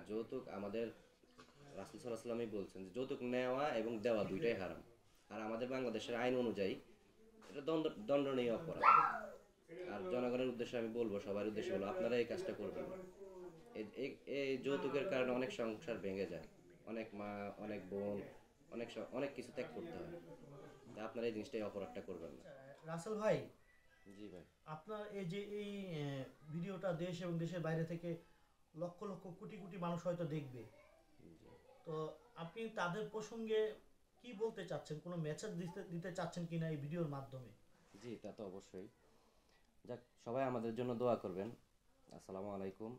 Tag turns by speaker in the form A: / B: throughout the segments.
A: যৌতুক আমাদের রাসূল সাল্লাল্লাহু আলাইহি ওয়াসাল্লামই বলছেন যে যৌতুক নেওয়া এবং দেওয়া দুইটাই হারাম। আর আমাদের বাংলাদেশের আইন অনুযায়ী এটা দণ্ডনীয় অপরাধ। আর জনগণের উদ্দেশ্যে আমি বলবো, সবার উদ্দেশ্যে বলবো, আপনারা এই কাজটা করবেন না। এই যৌতুকের কারণে অনেক সংসার ভেঙে যায়, অনেক মা, অনেক বোন, অনেক কিছু ত্যাগ করতে হয়। তা আপনারা এই জিনিসটা, এই অপরাধটা করবেন না।
B: রাসেল ভাই,
A: জি ভাই।
B: আপনার এই যে এই ভিডিওটা দেশ এবং দেশের বাইরে থেকে লক্ষ লক্ষ কোটি কোটি মানুষ হয়তো দেখবে, তো আপনি তাদের প্রসঙ্গে কি বলতে চাচ্ছেন, কোনো মেসেজ দিতে দিতে চাচ্ছেন কিনা এই ভিডিওর মাধ্যমে?
A: জি, তা তো অবশ্যই। যাক, সবাই আমাদের জন্য দোয়া করবেন। আসসালামু আলাইকুম।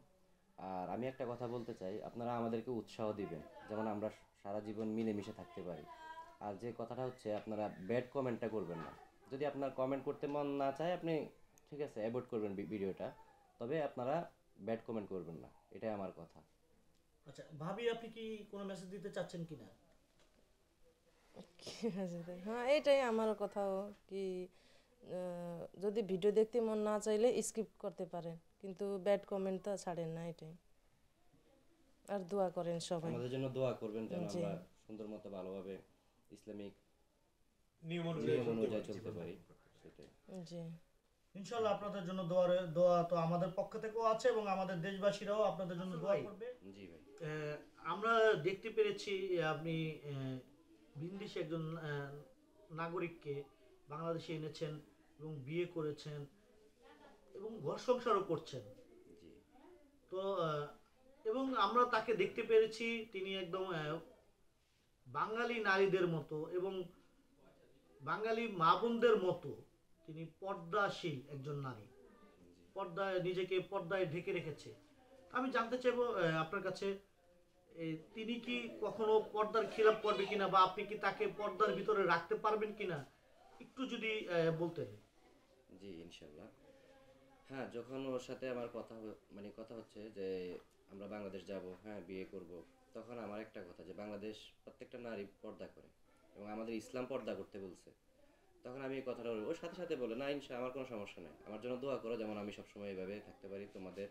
A: আর আমি একটা কথা বলতে চাই, আপনারা আমাদেরকে উৎসাহ দিবেন যেমন আমরা সারা জীবন মিলেমিশে থাকতে পারি। আর যে কথাটা হচ্ছে, আপনারা ব্যাড কমেন্টটা করবেন না। যদি আপনার কমেন্ট করতে মন না চায়, আপনি ঠিক আছে অ্যাভয়েড করবেন ভিডিওটা, তবে আপনারা ব্যাড কমেন্ট করবেন না, এটাই আমার কথা।
B: আচ্ছা ভাবি, আপনি কি কোনো মেসেজ দিতে চাচ্ছেন কিনা?
C: কি আছে হ্যাঁ, এটাই আমার কথাও কি, যদি ভিডিও দেখতে মন না চাইলে স্কিপ করতে পারেন, কিন্তু ব্যাড কমেন্টটা ছাড়েন না, এটাই। আর দোয়া করেন সবাই।
A: আমাদের জন্য দোয়া করবেন যেন
C: জি।
A: আমরা সুন্দর মতো ভালোভাবে ইসলামিক
B: নিয়ম
A: নিয়ম অনুযায়ী চলতে পারি, সেটাই।
C: জি।
B: ইনশাল্লাহ আপনাদের জন্য দোয়া তো আমাদের পক্ষ থেকেও আছে, এবং আমাদের দেশবাসীরাও আপনাদের জন্য দোয়া করবে।
A: জি ভাই।
B: আমরা দেখতে পেরেছি আপনি ভিনদেশি একজন নাগরিককে বাংলাদেশে এনেছেন এবং বিয়ে করেছেন এবং ঘর সংসারও করছেন।
A: জি।
B: তো এবং আমরা তাকে দেখতে পেরেছি, তিনি একদম বাঙালি নারীদের মতো এবং বাঙালি মা বোনদের মতো তিনি পর্দাশীল একজন নারী, পর্দায় নিজেকে পর্দায় ঢেকে রেখেছে। আমি জানতে চাইবো আপনার কাছে, তিনি কি কখনো পর্দার খিলাপ করবে কিনা, বা আপনি কি তাকে পর্দার ভিতরে রাখতে পারবেন কিনা, একটু যদি বলতেন।
A: জি, ইনশাল্লাহ। হ্যাঁ, যখন ওর সাথে আমার মানে কথা হচ্ছে যে আমরা বাংলাদেশ যাব, হ্যাঁ বিয়ে করব, তখন আমার একটা কথা যে বাংলাদেশ প্রত্যেকটা নারী পর্দা করে এবং আমাদের ইসলাম পর্দা করতে বলছে। তখন আমি এই কথাটা বলবো, ওর সাথে সাথে বলে না আমার কোনো সমস্যা নেই, আমার জন্য দোয়া করো যেমন আমি সবসময় এইভাবে থাকতে পারি, তোমাদের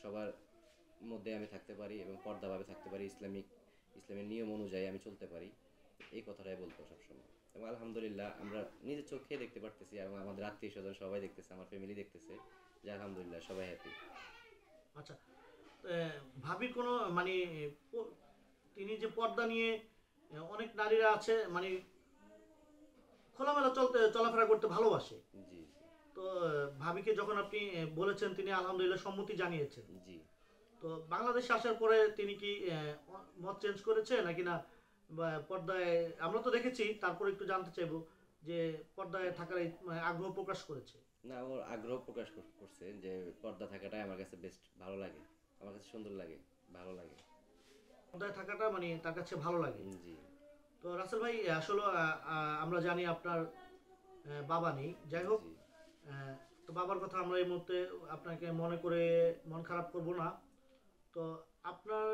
A: সবার মধ্যে আমি থাকতে পারি এবং পর্দাভাবে থাকতে পারি, ইসলামের নিয়ম অনুযায়ী আমি চলতে পারি। এই কথাটাই বলতো সবসময়। এবং আলহামদুলিল্লাহ আমরা নিজের চোখে দেখতে পারতেছি এবং আমাদের আত্মীয় স্বজন সবাই দেখতেছে, আমার ফ্যামিলি দেখতেছে যে আলহামদুলিল্লাহ সবাই হ্যাপি।
B: আচ্ছা, ভাবির কোনো মানে প- তিনি যে পর্দা নিয়ে, অনেক নারীরা আছে মানে খোলামেলা চলাফেরা করতে ভালোবাসে।
A: জি। জি।
B: তো ভাবিকে যখন আপনি বলেছেন, তিনি আলহামদুলিল্লাহ সম্মতি জানিয়েছেন।
A: জি।
B: তো বাংলাদেশে আসার পরে তিনি কি মত চেঞ্জ করেছে নাকি না, বা পর্দায় আমরা তো দেখেছি, তারপরে একটু জানতে চাইবো যে পর্দায় থাকার আগ্রহ প্রকাশ করেছে?
A: না, ওর আগ্রহ প্রকাশ করছে যে পর্দা থাকাটাই আমার কাছে বেস্ট ভালো লাগে, আমার কাছে সুন্দর লাগে, ভালো লাগে।
B: পর্দায় থাকাটা মানে তার কাছে ভালো লাগে।
A: জি।
B: তো রাসেল ভাই, আসলে আমরা জানি আপনার বাবা নেই, যাই হোক।
A: জি।
B: আহ, তো বাবার কথা আমরা এই মুহূর্তে আপনাকে মনে করে মন খারাপ করব না। তো আপনার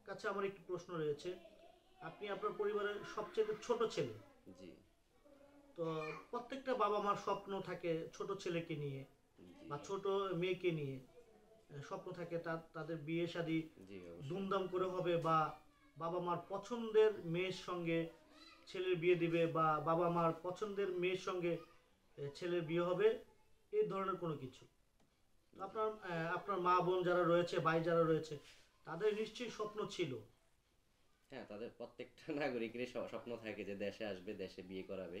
B: কাছে আমার একটি প্রশ্ন রয়েছে। আপনি আপনার পরিবারের সবচেয়ে ছোট ছেলে।
A: জি।
B: তো প্রত্যেকটা বাবা মার স্বপ্ন থাকে ছোট ছেলেকে নিয়ে
A: জি।
B: বা ছোট মেয়েকে নিয়ে, স্বপ্ন থাকে তাদের বিয়ে শাদী
A: জি, অবশ্যই।
B: ধুমধাম করে হবে, বা বাবা মার পছন্দের মেয়ের সঙ্গে ছেলের বিয়ে দিবে, বা বাবা মার পছন্দের মেয়ের সঙ্গে ছেলের বিয়ে হবে, এই ধরনের কোনো কিছু। তো আপনার মা বোন যারা রয়েছে, ভাই যারা রয়েছে, তাদের নিশ্চয়ই স্বপ্ন ছিল।
A: হ্যাঁ, তাদের প্রত্যেকটা নাগরিকেরই স্বপ্ন থাকে যে দেশে আসবে, দেশে বিয়ে করাবে।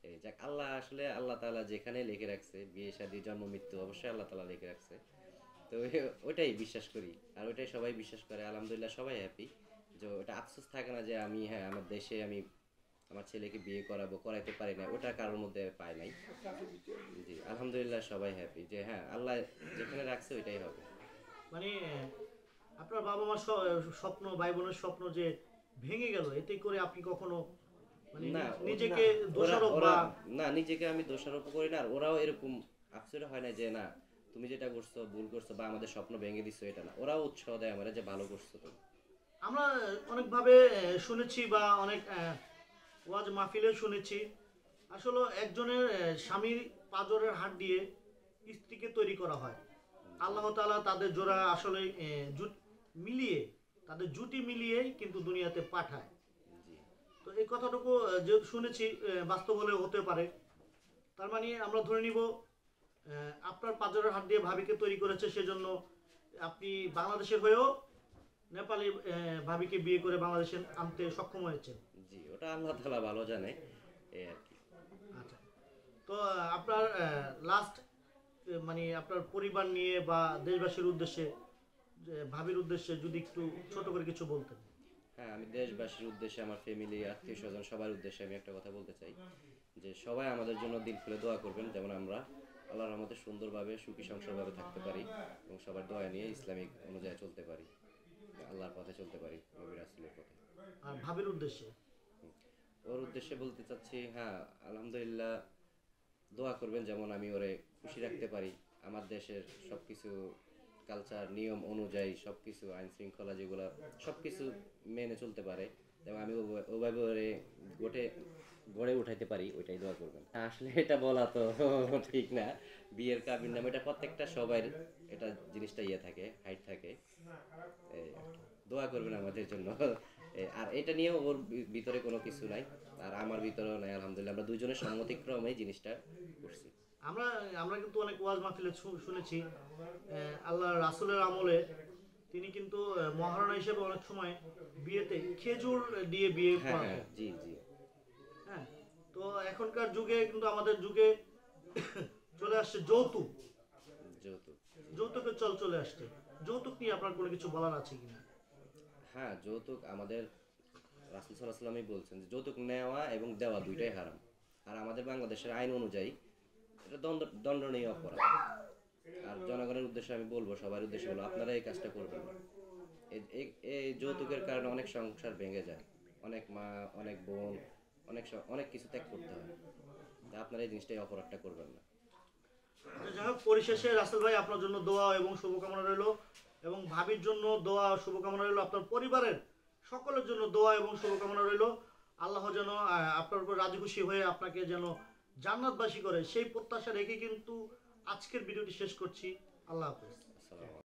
A: এই যাক, আল্লাহ তাআলা যেখানে লিখে রাখছে বিয়ে শাদী জন্ম মৃত্যু অবশ্যই আল্লাহ তাআলা লিখে রাখছে। তো ওইটাই বিশ্বাস করি আর ওইটাই সবাই বিশ্বাস করে, আলহামদুলিল্লাহ সবাই হ্যাপি। যে ওটা আফসোস থাকে না যে আমি, হ্যাঁ আমার দেশে আমি আমার ছেলেকে বিয়ে করাইতে পারি না, ওটা কারোর মধ্যে পাই নাই। জি, আলহামদুলিল্লাহ সবাই হ্যাপি যে হ্যাঁ আল্লাহ যেখানে রাখছে ওইটাই হবে।
B: মানে আপনার বাবা মার স্বপ্ন, ভাই বোনের স্বপ্ন যে ভেঙে গেল, এতে করে আপনি কখনো মানে
A: না
B: নিজেকে
A: ওরা
B: দোষারোপ
A: ওরা
B: বা
A: না, নিজেকে আমি দোষারোপ করি না, আর ওরাও এরকম আফসোস হয় না যে না তুমি যেটা করছো ভুল করছো বা আমাদের স্বপ্ন ভেঙে দিছো, এটা না, ওরাও উৎসাহ দেয় আমার যে ভালো করছো তুমি।
B: আমরা অনেকভাবে শুনেছি, বা অনেক ওয়াজ মাহফিলে শুনেছি, আসলে একজনের স্বামীর পাঁজরের হাড় দিয়ে স্ত্রীকে তৈরি করা হয়। আল্লাহ তাআলা তাদের জোড়া আসলে মিলিয়ে তাদের জুটি মিলিয়েই কিন্তু দুনিয়াতে পাঠায়।
A: জি
B: তো এই কথাটুকু যে শুনেছি বাস্তব হলে হতে পারে। তার মানে আমরা ধরে নিব আপনার পাঁজরের হাত দিয়ে ভাবিকে তৈরি করেছে, সেজন্য আপনি বাংলাদেশের হয়েও নেপালি ভাবিকে বিয়ে করে বাংলাদেশে আনতে সক্ষম হয়েছেন।
A: জি, ওটা আল্লাহ তাআলা ভালো জানে, এই আর কি।
B: আচ্ছা, তো আপনার লাস্ট মানে আপনার পরিবার নিয়ে বা দেশবাসীর উদ্দেশ্যে, ভাবির উদ্দেশ্যে যদি একটু ছোট করে কিছু বলতেন।
A: হ্যাঁ, আমি দেশবাসীর উদ্দেশ্যে, আমার ফ্যামিলি, আত্মীয় স্বজন সবার উদ্দেশ্যে আমি একটা কথা বলতে চাই, যে সবাই আমাদের জন্য দিল খুলে দোয়া করবেন, যেমন আমরা আল্লাহর রহমতে সুন্দরভাবে সুখী সংসারভাবে থাকতে পারি এবং সবার দোয়া নিয়ে ইসলামিক অনুযায়ী চলতে পারি, আল্লাহর পথে চলতে পারি, নবী রাসূলের পথে।
B: আর ভাবির উদ্দেশ্যে
A: ওর উদ্দেশ্যে বলতে চাচ্ছি, হ্যাঁ আলহামদুলিল্লাহ, দোয়া করবেন যেমন আমি ওরে খুশি রাখতে পারি, আমার দেশের সব কিছু কালচার নিয়ম অনুযায়ী সব কিছু আইন শৃঙ্খলা যেগুলো সব কিছু মেনে চলতে পারে, এবং আমি ওভাবে ওরে গড়ে উঠাইতে পারি, ওইটাই দোয়া করবেন। আসলে এটা বলা তো ঠিক না, বিয়ের কাবিন নাম, এটা প্রত্যেকটা সবার এটা জিনিসটা ইয়ে থাকে, হাইট থাকে, এই আর কি। দোয়া করবেন আমাদের জন্য। আর এটা নিয়েও ওর ভিতরে কোনো কিছু নাই, আর আমার ভিতরেও নাই, আলহামদুলিল্লাহ আমরা দুইজনের সম্মতিক্রমে জিনিসটা করছি।
B: আমরা আমরা কিন্তু অনেক ওয়াজ মাহফিলে শুনেছি আল্লাহ রাসূলের আমলে তিনি কিন্তু মহারণা হিসেবে অনেক সময় বিয়েতে খেজুর দিয়ে বিয়ে
A: হ্যাঁ
B: করাতেন।
A: হ্যাঁ, জি জি।
B: হ্যাঁ, তো এখনকার যুগে কিন্তু আমাদের যুগে চলে আসছে যৌতুক।
A: যৌতুক,
B: যৌতুকের চল চলে আসছে। যৌতুক নিয়ে আপনার কোনো কিছু বলার আছে কিনা?
A: হ্যাঁ যৌতুক আমাদের রাসূল সাল্লাল্লাহু আলাইহি ওয়াসাল্লামই বলছেন যে যৌতুক নেওয়া এবং দেওয়া দুইটাই হারাম, আর আমাদের বাংলাদেশের আইন অনুযায়ী এটা দণ্ডনীয় অপরাধ। আর জনগণের উদ্দেশ্যে আমি বলবো, সবার উদ্দেশ্যে বলবো, আপনারা এই কাজটা করবেন না। এই যৌতুকের কারণে অনেক সংসার ভেঙে যায়, অনেক মা, অনেক বোন, অনেক কিছু ত্যাগ করতে হয়। তা আপনারা এই জিনিসটা, এই অপরাধটা করবেন না।
B: যাই হোক, পরিশেষে রাসেল ভাই আপনার জন্য দোয়া এবং শুভকামনা রইল, এবং ভাবির জন্য দোয়া ও শুভকামনা রইল, আপনার পরিবারের সকলের জন্য দোয়া এবং শুভকামনা রইল। আল্লাহ যেন আপনার উপর রাজি খুশি হয়ে আপনাকে যেন জান্নাতবাসী করে, সেই প্রত্যাশা রেখে কিন্তু আজকের ভিডিওটি শেষ করছি। আল্লাহ হাফেজ।
A: আসসালামু আলাইকুম।